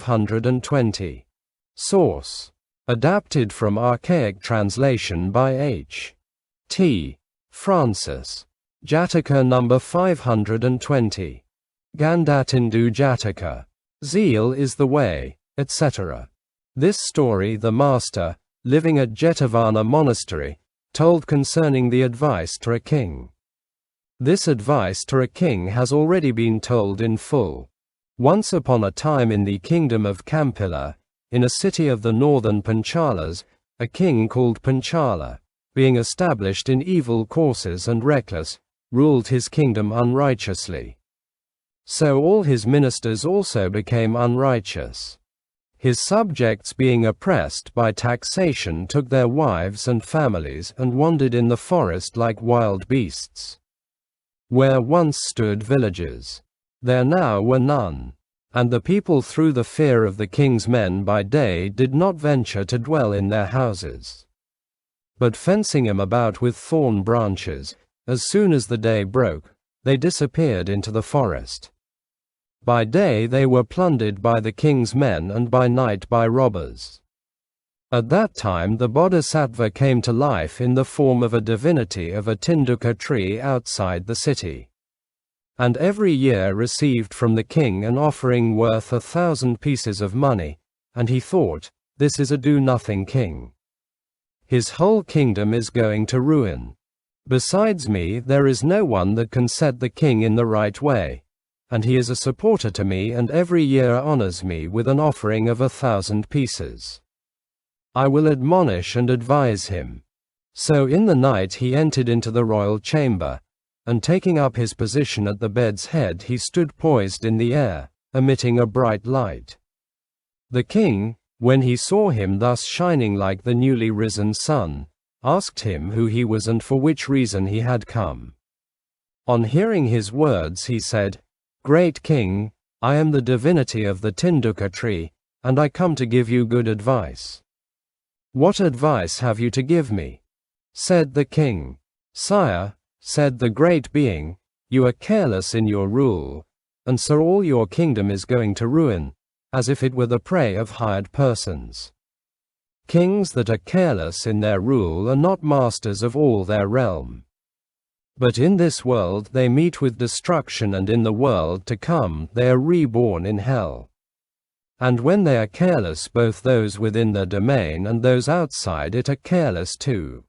120. Source: adapted from archaic translation by H. T. Francis. Jataka number 520. Gandatindu Jataka. Zeal is the way, etc. This story the master, living at Jetavana monastery, told concerning the advice to a king. This advice to a king has already been told in full. Once upon a time in the kingdom of Kampila, in a city of the northern Panchalas, a king called Panchala, being established in evil courses and reckless, ruled his kingdom unrighteously. So all his ministers also became unrighteous. His subjects, being oppressed by taxation, took their wives and families and wandered in the forest like wild beasts. Where once stood villages, there now were none, and the people through the fear of the king's men by day did not venture to dwell in their houses, but fencing them about with thorn branches, as soon as the day broke, they disappeared into the forest. By day they were plundered by the king's men and by night by robbers. At that time the bodhisattva came to life in the form of a divinity of a tinduka tree outside the city, and every year received from the king an offering worth 1,000 pieces of money, and he thought, this is a do-nothing king. His whole kingdom is going to ruin. Besides me there is no one that can set the king in the right way, and he is a supporter to me and every year honors me with an offering of 1,000 pieces. I will admonish and advise him. So in the night he entered into the royal chamber, and taking up his position at the bed's head he stood poised in the air, emitting a bright light. The king, when he saw him thus shining like the newly risen sun, asked him who he was and for which reason he had come. On hearing his words he said, "Great king, I am the divinity of the tinduka tree, and I come to give you good advice." "What advice have you to give me?" said the king. "Sire," said the great being, "you are careless in your rule, and so all your kingdom is going to ruin, as if it were the prey of hired persons. Kings that are careless in their rule are not masters of all their realm. But in this world they meet with destruction, and in the world to come they are reborn in hell. And when they are careless, both those within their domain and those outside it are careless too.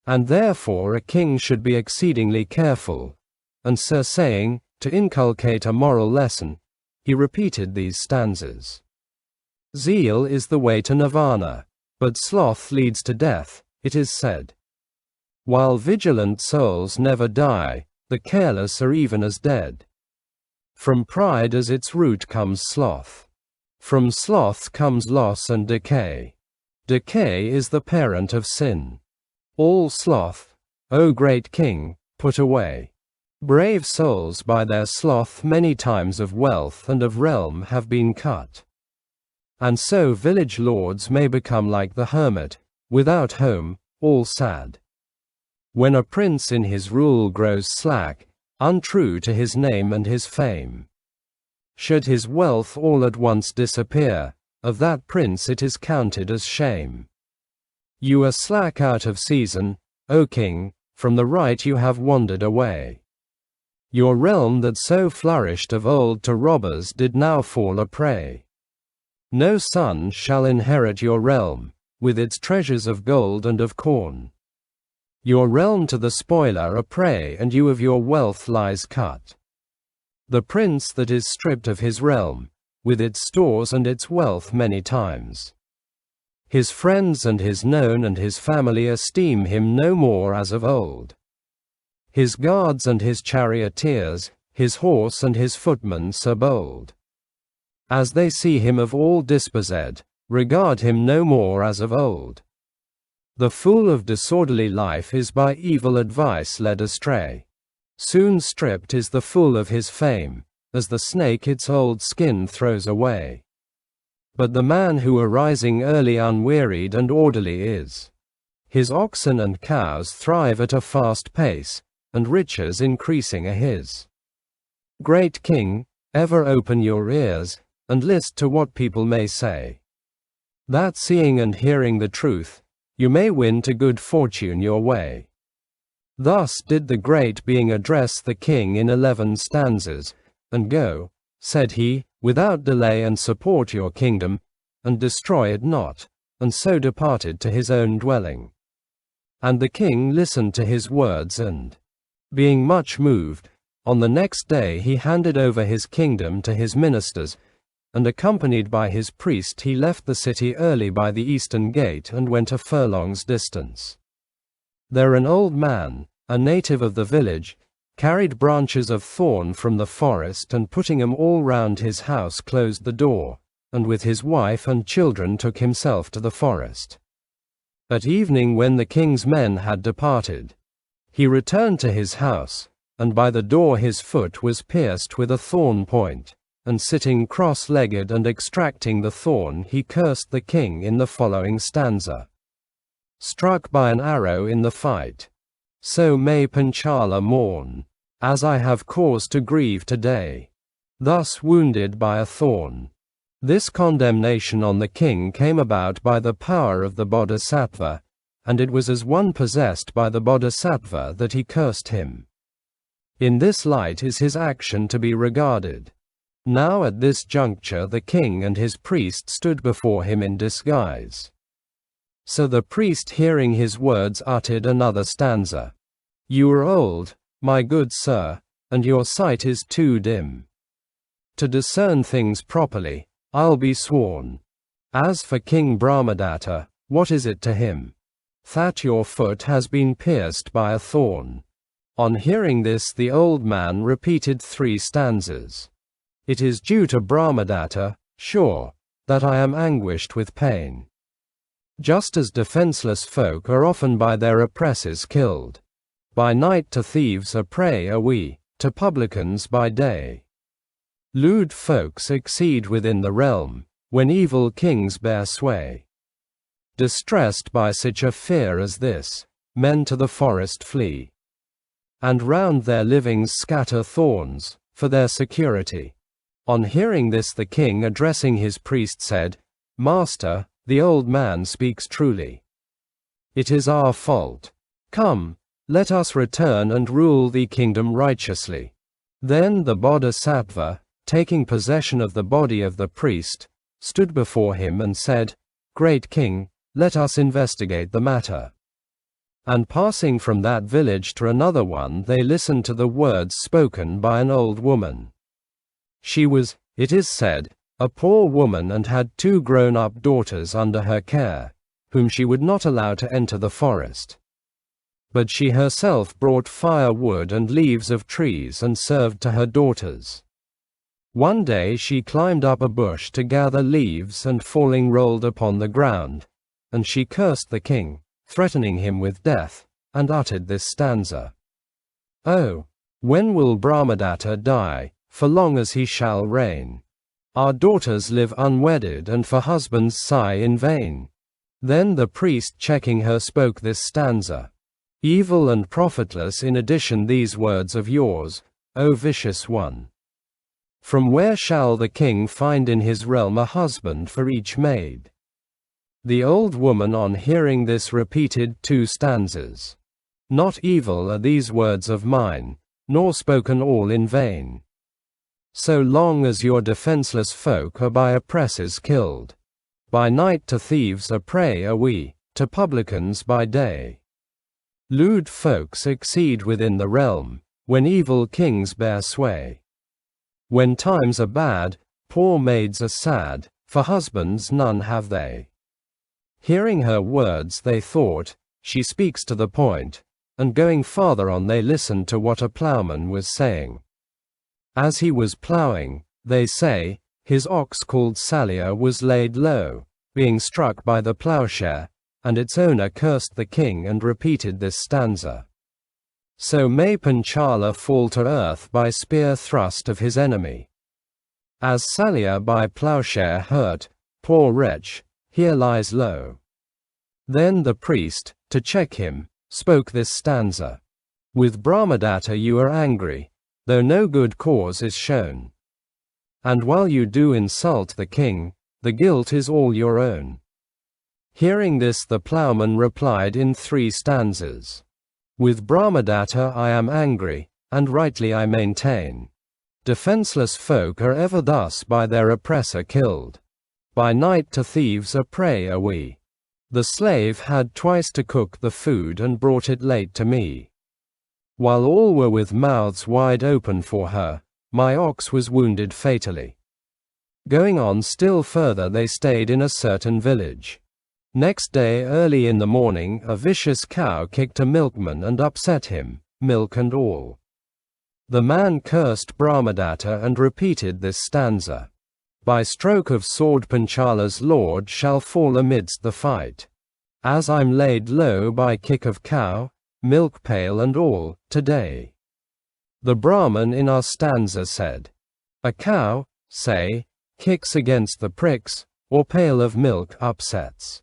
And therefore a king should be exceedingly careful." And so saying, to inculcate a moral lesson, he repeated these stanzas. Zeal is the way to nirvana, but sloth leads to death, it is said. While vigilant souls never die, the careless are even as dead. From pride as its root comes sloth. From sloth comes loss and decay. Decay is the parent of sin. All sloth, O great king, put away. Brave souls by their sloth many times of wealth and of realm have been cut. And so village lords may become like the hermit, without home, all sad. When a prince in his rule grows slack, untrue to his name and his fame, should his wealth all at once disappear, of that prince it is counted as shame. You are slack out of season, O king, from the right you have wandered away. Your realm that so flourished of old to robbers did now fall a prey. No son shall inherit your realm, with its treasures of gold and of corn. Your realm to the spoiler a prey, and you of your wealth lies cut. The prince that is stripped of his realm, with its stores and its wealth many times. His friends and his known and his family esteem him no more as of old. His guards and his charioteers, his horse and his footmen so bold, as they see him of all dispossessed, regard him no more as of old. The fool of disorderly life is by evil advice led astray. Soon stripped is the fool of his fame, as the snake its old skin throws away. But the man who arising early unwearied and orderly is, his oxen and cows thrive at a fast pace, and riches increasing are his. Great king, ever open your ears, and list to what people may say. That seeing and hearing the truth, you may win to good fortune your way. Thus did the great being address the king in 11 stanzas, and go, said he, without delay and support your kingdom, and destroy it not, and so departed to his own dwelling. And the king listened to his words and, being much moved, on the next day he handed over his kingdom to his ministers, and accompanied by his priest he left the city early by the eastern gate and went a furlong's distance. There an old man, a native of the village, carried branches of thorn from the forest and putting them all round his house closed the door, and with his wife and children took himself to the forest. At evening when the king's men had departed, he returned to his house, and by the door his foot was pierced with a thorn point, and sitting cross-legged and extracting the thorn he cursed the king in the following stanza. Struck by an arrow in the fight, so may Panchala mourn, as I have cause to grieve today, thus wounded by a thorn. This condemnation on the king came about by the power of the bodhisattva, and it was as one possessed by the bodhisattva that he cursed him. In this light is his action to be regarded. Now at this juncture the king and his priest stood before him in disguise. So the priest hearing his words uttered another stanza. You are old, my good sir, and your sight is too dim to discern things properly, I'll be sworn. As for King Brahmadatta, what is it to him? That your foot has been pierced by a thorn. On hearing this the old man repeated 3 stanzas. It is due to Brahmadatta, sure, that I am anguished with pain. Just as defenseless folk are often by their oppressors killed. By night to thieves a prey are we, to publicans by day. Lewd folks exceed within the realm, when evil kings bear sway. Distressed by such a fear as this, men to the forest flee, and round their livings scatter thorns, for their security. On hearing this the king addressing his priest said, Master, the old man speaks truly. It is our fault. Come, let us return and rule the kingdom righteously. Then the bodhisattva, taking possession of the body of the priest, stood before him and said, Great king, let us investigate the matter. And passing from that village to another one they listened to the words spoken by an old woman. She was, it is said, a poor woman and had 2 grown-up daughters under her care, whom she would not allow to enter the forest. But she herself brought firewood and leaves of trees and served to her daughters. One day she climbed up a bush to gather leaves and falling rolled upon the ground, and she cursed the king, threatening him with death, and uttered this stanza. Oh, when will Brahmadatta die, for long as he shall reign? Our daughters live unwedded and for husbands sigh in vain. Then the priest checking her spoke this stanza. Evil and profitless in addition these words of yours, O vicious one. From where shall the king find in his realm a husband for each maid? The old woman on hearing this repeated 2 stanzas. Not evil are these words of mine, nor spoken all in vain. So long as your defenseless folk are by oppressors killed. By night to thieves a prey are we, to publicans by day. Lewd folks exceed within the realm, when evil kings bear sway. When times are bad, poor maids are sad, for husbands none have they. Hearing her words they thought, she speaks to the point, and going farther on they listened to what a ploughman was saying. As he was ploughing, they say, his ox called Salya was laid low, being struck by the ploughshare, and its owner cursed the king and repeated this stanza. So may Panchala fall to earth by spear thrust of his enemy. As Salya by ploughshare hurt, poor wretch, here lies low. Then the priest, to check him, spoke this stanza. With Brahmadatta you are angry, though no good cause is shown. and while you do insult the king, the guilt is all your own." Hearing this, the ploughman replied in 3 stanzas. "With Brahmadatta I am angry, and rightly I maintain. Defenseless folk are ever thus by their oppressor killed. By night to thieves a prey are we. The slave had twice to cook the food and brought it late to me. While all were with mouths wide open for her, my ox was wounded fatally." Going on still further, they stayed in a certain village. Next day early in the morning a vicious cow kicked a milkman and upset him, milk and all. The man cursed Brahmadatta and repeated this stanza. "By stroke of sword Panchala's lord shall fall amidst the fight. As I'm laid low by kick of cow, milk pail and all, today." The Brahman in our stanza said, "A cow, say, kicks against the pricks, or pail of milk upsets.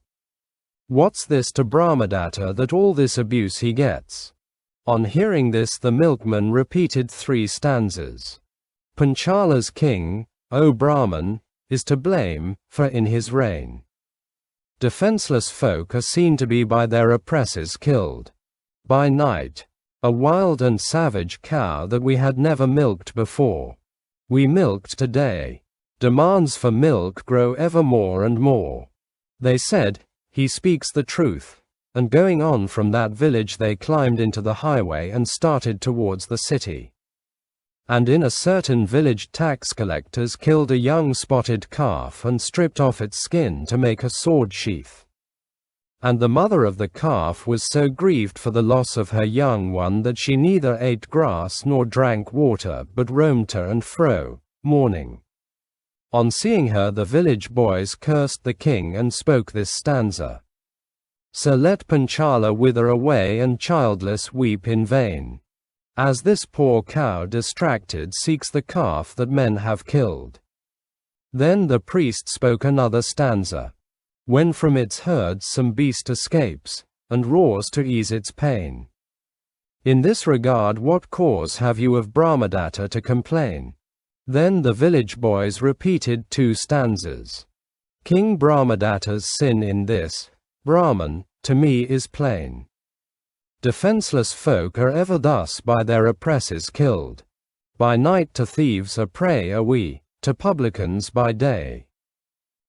What's this to Brahmadatta that all this abuse he gets?" On hearing this, the milkman repeated 3 stanzas. "Panchala's king, O Brahman, is to blame, for in his reign defenseless folk are seen to be by their oppressors killed. By night, a wild and savage cow that we had never milked before, we milked today. Demands for milk grow ever more and more. They said, 'He speaks the truth,' and going on from that village they climbed into the highway and started towards the city. And in a certain village tax collectors killed a young spotted calf and stripped off its skin to make a sword sheath. And the mother of the calf was so grieved for the loss of her young one that she neither ate grass nor drank water but roamed to and fro, mourning. On seeing her the village boys cursed the king and spoke this stanza. So let Panchala wither away and childless weep in vain, as this poor cow distracted seeks the calf that men have killed." Then the priest spoke another stanza. "When from its herd some beast escapes, and roars to ease its pain. In this regard what cause have you of Brahmadatta to complain?" Then the village boys repeated 2 stanzas. "King Brahmadatta's sin in this, Brahman, to me is plain. Defenseless folk are ever thus by their oppressors killed. By night to thieves a prey are we, to publicans by day.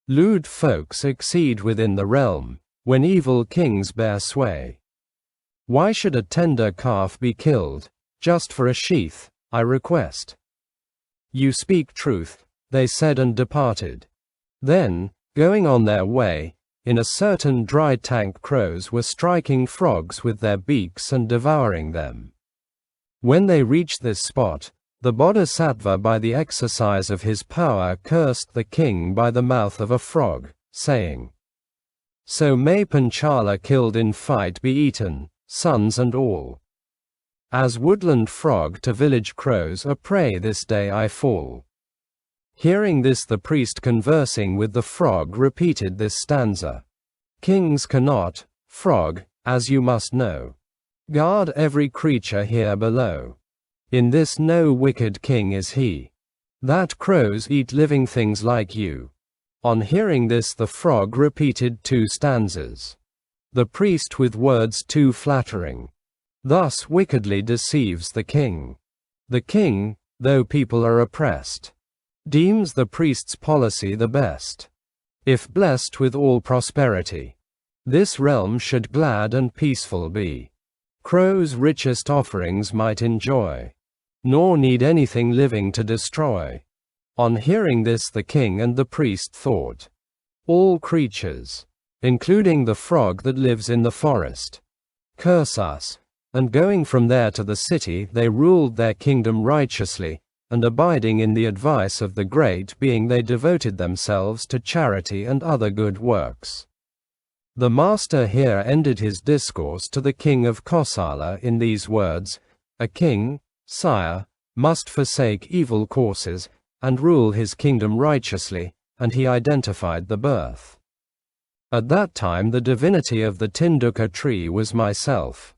Lewd folks exceed within the realm, when evil kings bear sway. Why should a tender calf be killed, just for a sheath, I request?" "You speak truth," they said and departed. Then, going on their way, in a certain dry tank crows were striking frogs with their beaks and devouring them. When they reached this spot, the bodhisattva by the exercise of his power cursed the king by the mouth of a frog, saying, "So may Panchala killed in fight be eaten, sons and all. As woodland frog to village crows a prey this day I fall." Hearing this, the priest conversing with the frog repeated this stanza. "Kings cannot, frog, as you must know, guard every creature here below. In this no wicked king is he, that crows eat living things like you." On hearing this, the frog repeated 2 stanzas. The priest with words too flattering thus wickedly deceives the king. The king, though people are oppressed, deems the priest's policy the best. If blessed with all prosperity, this realm should glad and peaceful be. Crows richest offerings might enjoy, nor need anything living to destroy. On hearing this, the king and the priest thought, "All creatures, including the frog that lives in the forest, curse us," and going from there to the city they ruled their kingdom righteously, and abiding in the advice of the great being they devoted themselves to charity and other good works. The master here ended his discourse to the king of Kosala in these words, "A king, sire, must forsake evil courses, and rule his kingdom righteously," and he identified the birth. At that time the divinity of the Tinduka tree was myself.